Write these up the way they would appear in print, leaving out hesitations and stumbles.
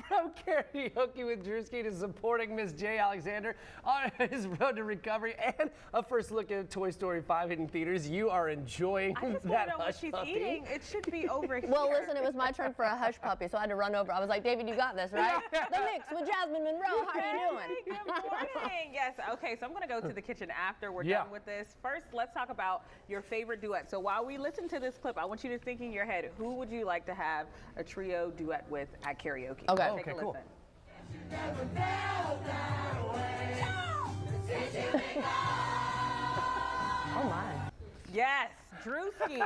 From karaoke with Drewski to supporting Miss J. Alexander on his road to recovery and a first look at Toy Story 5 hitting theaters. You are enjoying I just want that to know what hush she's puppy. eating. It should be over here. Well, listen, it was my turn for a hush puppy, so I had to run over. I was like, David, you got this, right? The Mix with Jasmine Monroe. How are you doing? Hey, good morning. Yes. Okay, so I'm going to go to the kitchen after we're done with this. First, let's talk about your favorite duet. So while we listen to this clip, I want you to think in your head, who would you like to have a trio duet with at karaoke? Okay. Take a cool. listen. Oh, my. Yes, Drewski,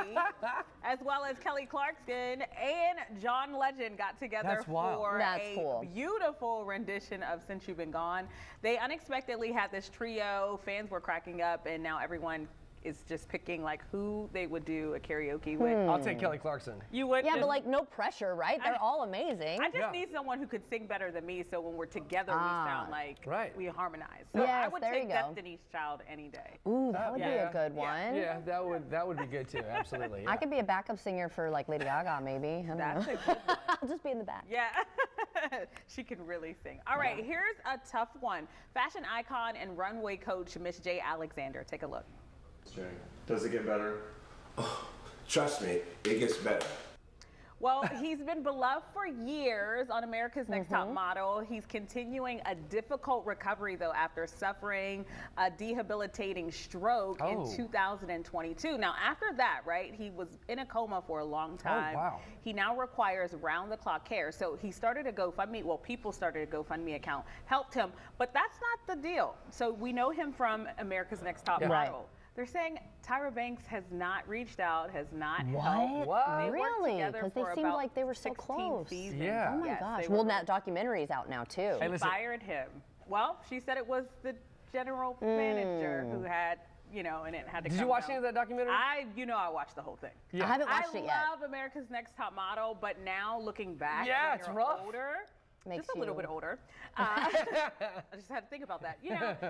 as well as Kelly Clarkson and John Legend got together That's wild. for That's a cool. beautiful rendition of Since You've Been Gone. They unexpectedly had this trio. Fans were cracking up, and now everyone is just picking like who they would do a karaoke with. I'll take Kelly Clarkson. You would? Yeah, just, but like no pressure, right? They're all amazing. I just need someone who could sing better than me, so when we're together, we sound like we harmonize. So I Yes, would there take you go. Destiny's Child any day. Ooh, that would be a good one. Yeah, that would be good too. Absolutely. Yeah. I could be a backup singer for like Lady Gaga, maybe. I don't That's know. a good one. I'll just be in the back. Yeah, she can really sing. All right, here's a tough one. Fashion icon and runway coach Miss J. Alexander. Take a look. Does it get better? Oh, trust me, it gets better. Well, he's been beloved for years on America's Next Top Model. He's continuing a difficult recovery, though, after suffering a debilitating stroke in 2022. Now, after that, right, he was in a coma for a long time. Oh, wow. He now requires round-the-clock care. So he started a GoFundMe. Well, people started a GoFundMe account, helped him. But that's not the deal. So we know him from America's Next Top Model. Right. They're saying Tyra Banks has not reached out, has not What? helped. What? They worked Really? together Because they for seemed about like they were so 16 close. seasons. Yeah. Oh my Yes, gosh. they Well, were that documentary's out now too. Hey, listen. fired him. Well, she said it was the general manager who had, and it had to Did come you watch out. any of that documentary? I watched the whole thing. I haven't watched it yet. I love America's Next Top Model, but now looking back, Yeah, when it's you're rough. older, Makes just a little you- bit older. I just had to think about that.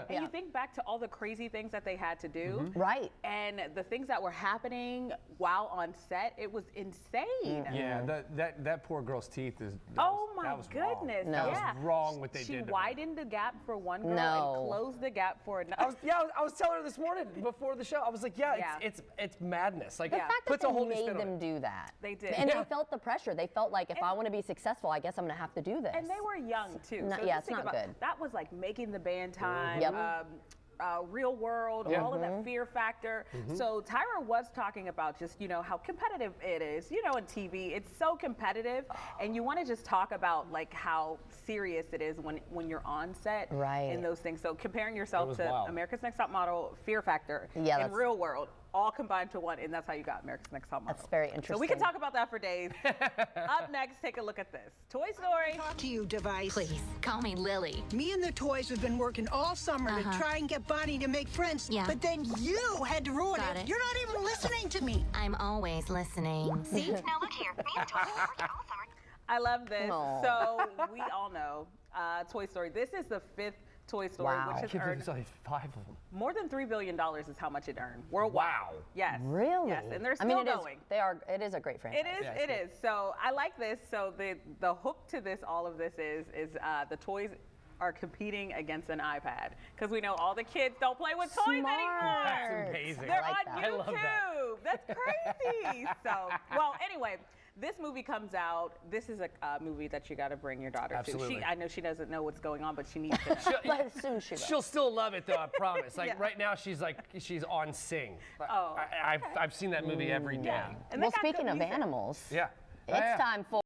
And you think back to all the crazy things that they had to do. Right. And the things that were happening while on set, it was insane. Yeah, that poor girl's teeth is. Oh my that was wrong. goodness! No. That Yeah. was wrong what they She did. to her. widened the gap for one girl No. and closed the gap for another. I was telling her this morning before the show. I was like, it's madness. Like, The fact that puts a they whole new made spin on them it. do that. They did. And Yeah. they felt the pressure. They felt like if I want to be successful, I guess I'm going to have to do this. And they were young too. No- So yeah, just it's think not about, good. that was like making the band time. Yep. Real World, Yeah. all of that Fear Factor. So Tyra was talking about just, how competitive it is. In TV, it's so competitive, and you want to just talk about like how serious it is when you're on set Right. and those things. So comparing yourself was to wild. America's Next Top Model, Fear Factor, Yeah, and that's- Real World, all combined to one, and that's how you got America's Next Top Model. That's very So interesting. we can talk about that for days. Up next, take a look at this. Toy Story. Talk to you, device. Please, call me Lily. Me and the toys have been working all summer to try and get Bonnie to make friends. Yeah. But then you had to ruin Got it. You're not even listening to me. I'm always listening. See? Now look here. Me and Toy have been working all summer. I love this. Aw. So we all know Toy Story. This is the 5th Toy Story, Wow. which I has can't believe earned it's only 5 of them. more than $3 billion is how much it earned worldwide. Wow. Yes. Really? Yes, and they're I still mean, going. It is a great franchise. It is. Yeah, It is. So I like this. So the hook to this, all of this is the toys are competing against an iPad because we know all the kids don't play with toys Smart. anymore. That's amazing. They're I like on that. I love that. YouTube. That's crazy. So, well, anyway, this movie comes out. This is a movie that you got to bring your daughter Absolutely. to. I know she doesn't know what's going on, but she needs to know. But soon she will. She'll still love it though, I promise. Like Yeah. right now, she's on Sing. Oh, I've seen that movie every day. And they Well, got speaking good of music. animals, Yeah. it's time for